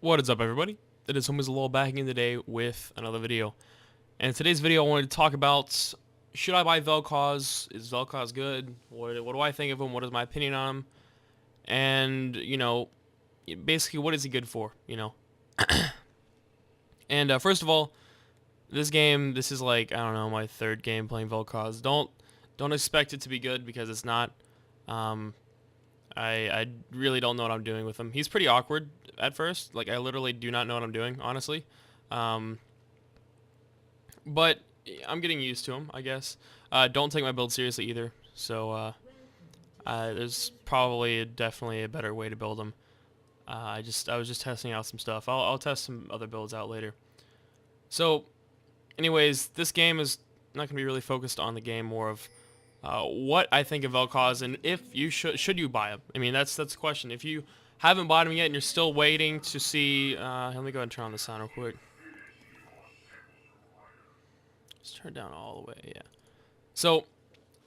What is up, everybody? It is HomiesOfLoL back again today with another video. And in today's video, I wanted to talk about, should I buy Vel'Koz? Is Vel'Koz good? What do I think of him? What is my opinion on him? And, basically, what is he good for, And first of all, this is like, I don't know, my third game playing Vel'Koz. Don't expect it to be good because it's not. I really don't know what I'm doing with him. He's pretty awkward at first. Like, I literally do not know what I'm doing, honestly. But I'm getting used to him, I guess. Don't take my build seriously either. So there's definitely a better way to build him. I was just testing out some stuff. I'll test some other builds out later. So, anyways, this game is not gonna be really focused on the game, more of what I think of Vel'Koz and if you should you buy him. I mean, that's the question. If you haven't bought him yet and you're still waiting to see, let me go ahead and turn on the sound real quick. Just turn it down all the way, yeah. So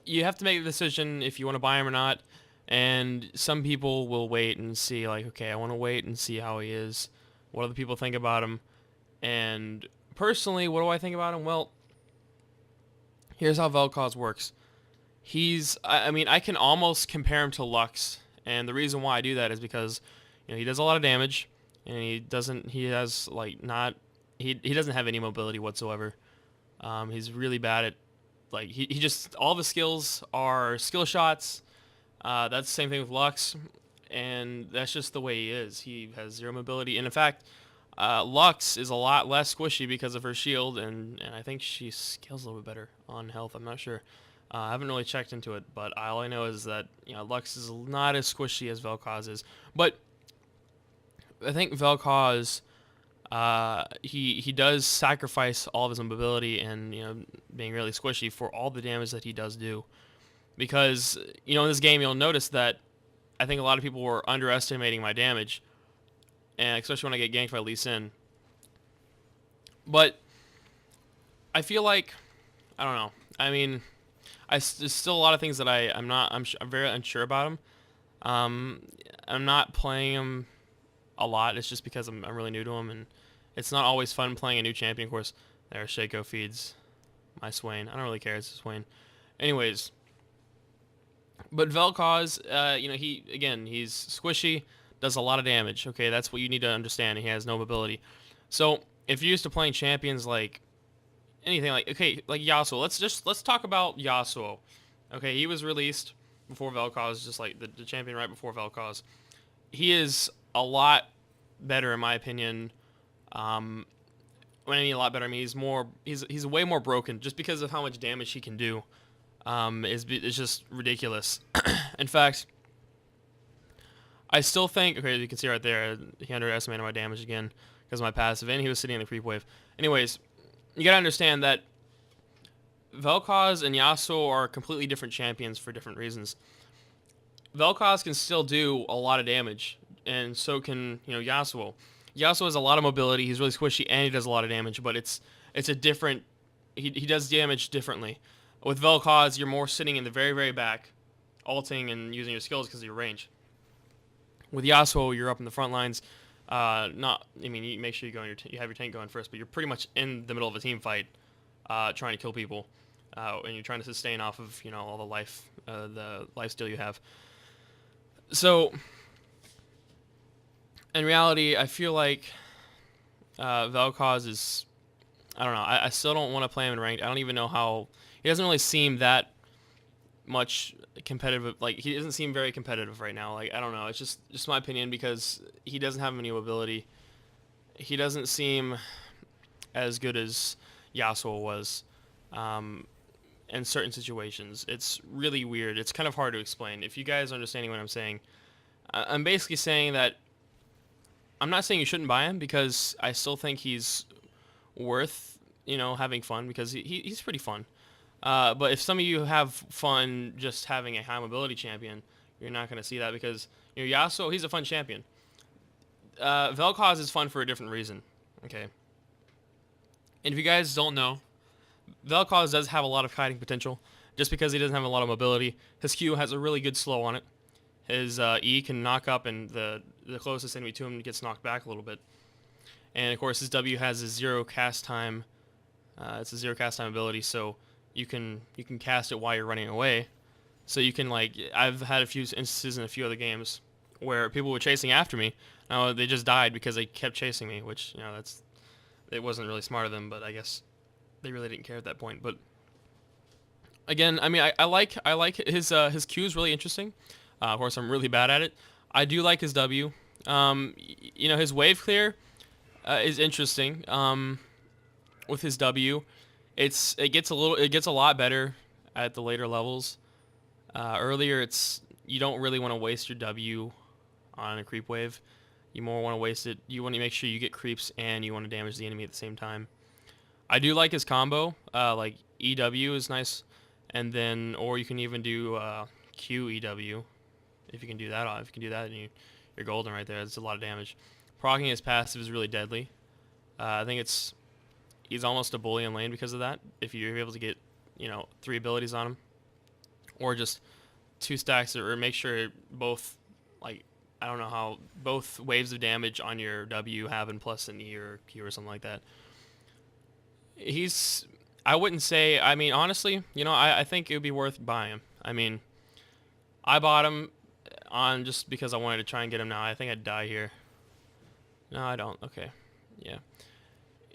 you have to make a decision if you want to buy him or not. And some people will wait and see, like, okay, I want to wait and see how he is. What other people think about him? And personally, what do I think about him? Well, here's how Vel'Koz works. I mean, I can almost compare him to Lux, and the reason why I do that is because, he does a lot of damage, and he doesn't have any mobility whatsoever. He's really bad at, like, he just, all of his skills are skill shots. That's the same thing with Lux, and that's just the way he is. He has zero mobility, and in fact, Lux is a lot less squishy because of her shield, and I think she scales a little bit better on health. I'm not sure. I haven't really checked into it, but all I know is that Lux is not as squishy as Vel'Koz is. But I think Vel'Koz, he does sacrifice all of his mobility and being really squishy for all the damage that he does do. Because in this game you'll notice that I think a lot of people were underestimating my damage, and especially when I get ganked by Lee Sin. But I feel like, I don't know. I mean, there's still a lot of things that I'm very unsure about him. I'm not playing him a lot. It's just because I'm really new to him, and it's not always fun playing a new champion. Of course, there Shaco feeds my Swain. I don't really care. It's a Swain. Anyways, but Vel'Koz, he's squishy, does a lot of damage. Okay, that's what you need to understand. He has no mobility. So if you're used to playing champions like anything like Yasuo, let's talk about Yasuo. Okay, he was released before Vel'Koz, just like the champion right before Vel'Koz. He is a lot better in my opinion. When I mean a lot better, I mean he's way more broken just because of how much damage he can do. It's just ridiculous. In fact, I still think, okay, you can see right there, he underestimated my damage again because of my passive, and he was sitting in the creep wave. Anyways, you gotta understand that Vel'Koz and Yasuo are completely different champions for different reasons. Vel'Koz can still do a lot of damage, and so can Yasuo. Yasuo has a lot of mobility. He's really squishy, and he does a lot of damage. But it's a different. He does damage differently. With Vel'Koz, you're more sitting in the very, very back, ulting and using your skills because of your range. With Yasuo, you're up in the front lines. You make sure you have your tank going first, but you're pretty much in the middle of a team fight, trying to kill people, and you're trying to sustain off of all the life steal you have. So, in reality, I feel like Vel'Koz is, I don't know. I still don't want to play him in ranked. I don't even know how. He doesn't really seem that much competitive. Like, he doesn't seem very competitive right now. Like, I don't know. It's just my opinion because he doesn't have any mobility. He doesn't seem as good as Yasuo was in certain situations. It's really weird. It's kind of hard to explain. If you guys are understanding what I'm saying, I'm basically saying that I'm not saying you shouldn't buy him because I still think he's worth having fun because he's pretty fun. But if some of you have fun just having a high mobility champion, you're not going to see that because Yasuo, he's a fun champion. Vel'Koz is fun for a different reason. Okay. And if you guys don't know, Vel'Koz does have a lot of kiting potential. Just because he doesn't have a lot of mobility, his Q has a really good slow on it. His E can knock up, and the the closest enemy to him gets knocked back a little bit. And of course his W has a zero cast time. It's a zero cast time ability, so you can cast it while you're running away. So you can, like, I've had a few instances in a few other games where people were chasing after me. Now they just died because they kept chasing me, which, you know, it wasn't really smart of them, but I guess they really didn't care at that point. But again, I mean, I like his Q is really interesting. Of course, I'm really bad at it. I do like his W. You know, his wave clear is interesting. With his W, it gets a lot better at the later levels. Earlier, you don't really want to waste your W on a creep wave. You more want to waste it. You want to make sure you get creeps and you want to damage the enemy at the same time. I do like his combo. Like EW is nice, and then or you can even do QEW if you can do that. If you can do that, then you're golden right there. That's a lot of damage. Proccing his passive is really deadly. I think he's almost a bully in lane because of that. If you're able to get 3 abilities on him, or just 2 stacks, or make sure both, like, I don't know how both waves of damage on your W have in plus an E or Q or something like that. I wouldn't say, I mean, honestly, I think it would be worth buying him. I mean, I bought him on just because I wanted to try and get him now. I think I'd die here. No, I don't. Okay. Yeah.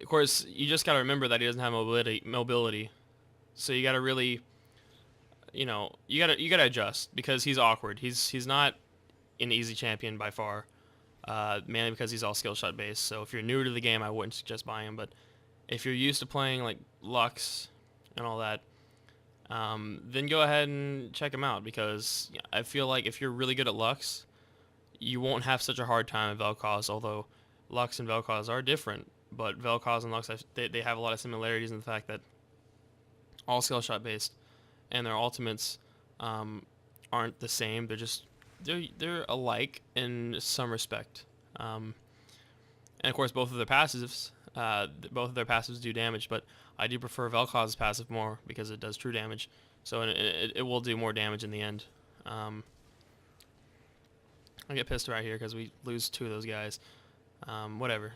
Of course, you just got to remember that he doesn't have mobility. So you got to really, you got to adjust because he's awkward. He's not an easy champion by far, mainly because he's all skill shot based. So if you're new to the game, I wouldn't suggest buying him. But if you're used to playing like Lux and all that, then go ahead and check him out, because I feel like if you're really good at Lux, you won't have such a hard time at Vel'Koz, although Lux and Vel'Koz are different. But Vel'Koz and Lux, they have a lot of similarities in the fact that all skill shot based, and their ultimates aren't the same. They're alike in some respect. And of course, both of their passives do damage, but I do prefer Vel'Koz's passive more because it does true damage. So it will do more damage in the end. I get pissed right here because we lose 2 of those guys. Whatever.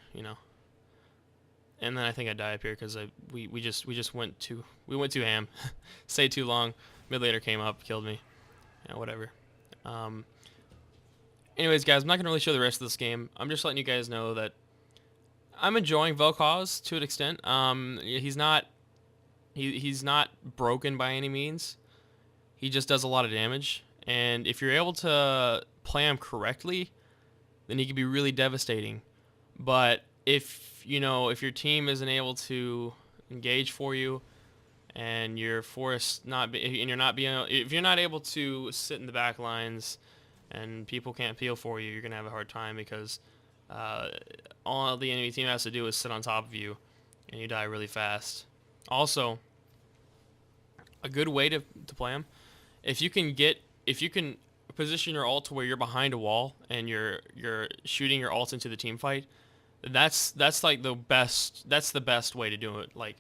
And then I think I die up here because we just went too ham. Stayed too long. Mid laner came up, killed me. Whatever. Anyways, guys, I'm not gonna really show the rest of this game. I'm just letting you guys know that I'm enjoying Vel'Koz to an extent. He's not broken by any means. He just does a lot of damage, and if you're able to play him correctly, then he can be really devastating. But if your team isn't able to engage for you, and you're forced if you're not able to sit in the back lines, and people can't peel for you, you're gonna have a hard time because all the enemy team has to do is sit on top of you, and you die really fast. Also, a good way to play him, if you can position your ult to where you're behind a wall and you're shooting your ult into the team fight, that's like the best way to do it. Like,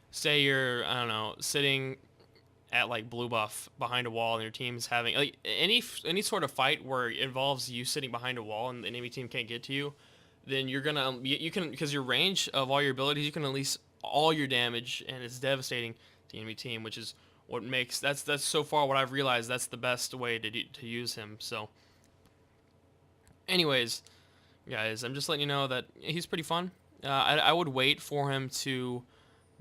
say you're, I don't know, sitting at like blue buff behind a wall and your team's having like any sort of fight where it involves you sitting behind a wall and the enemy team can't get to you, then you can, because your range of all your abilities, you can unleash all your damage, and it's devastating to the enemy team, which is what makes that's so far what I've realized that's the best way to use him. So anyways, guys, I'm just letting you know that he's pretty fun. I would wait for him to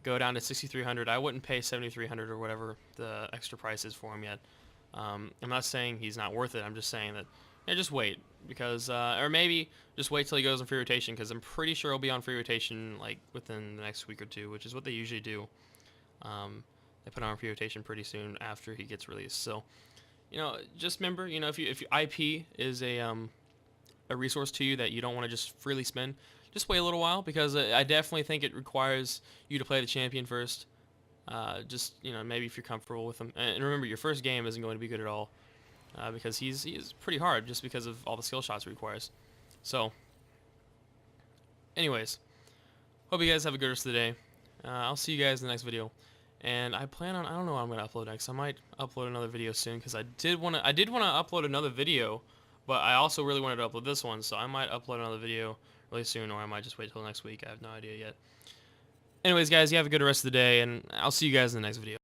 go down to 6,300. I wouldn't pay 7,300 or whatever the extra price is for him yet. I'm not saying he's not worth it. I'm just saying that just wait, because or maybe just wait till he goes on free rotation, because I'm pretty sure he'll be on free rotation like within the next week or 2, which is what they usually do. They put on free rotation pretty soon after he gets released. So just remember, if IP is a resource to you that you don't want to just freely spend, just wait a little while, because I definitely think it requires you to play the champion first. Just maybe if you're comfortable with him, and remember, your first game isn't going to be good at all, because he's pretty hard just because of all the skill shots it requires. So anyways, hope you guys have a good rest of the day. I'll see you guys in the next video, and I don't know what I'm gonna upload next. I might upload another video soon, because I did want to upload another video But I also really wanted to upload this one, so I might upload another video really soon, or I might just wait till next week. I have no idea yet. Anyways, guys, you have a good rest of the day, and I'll see you guys in the next video.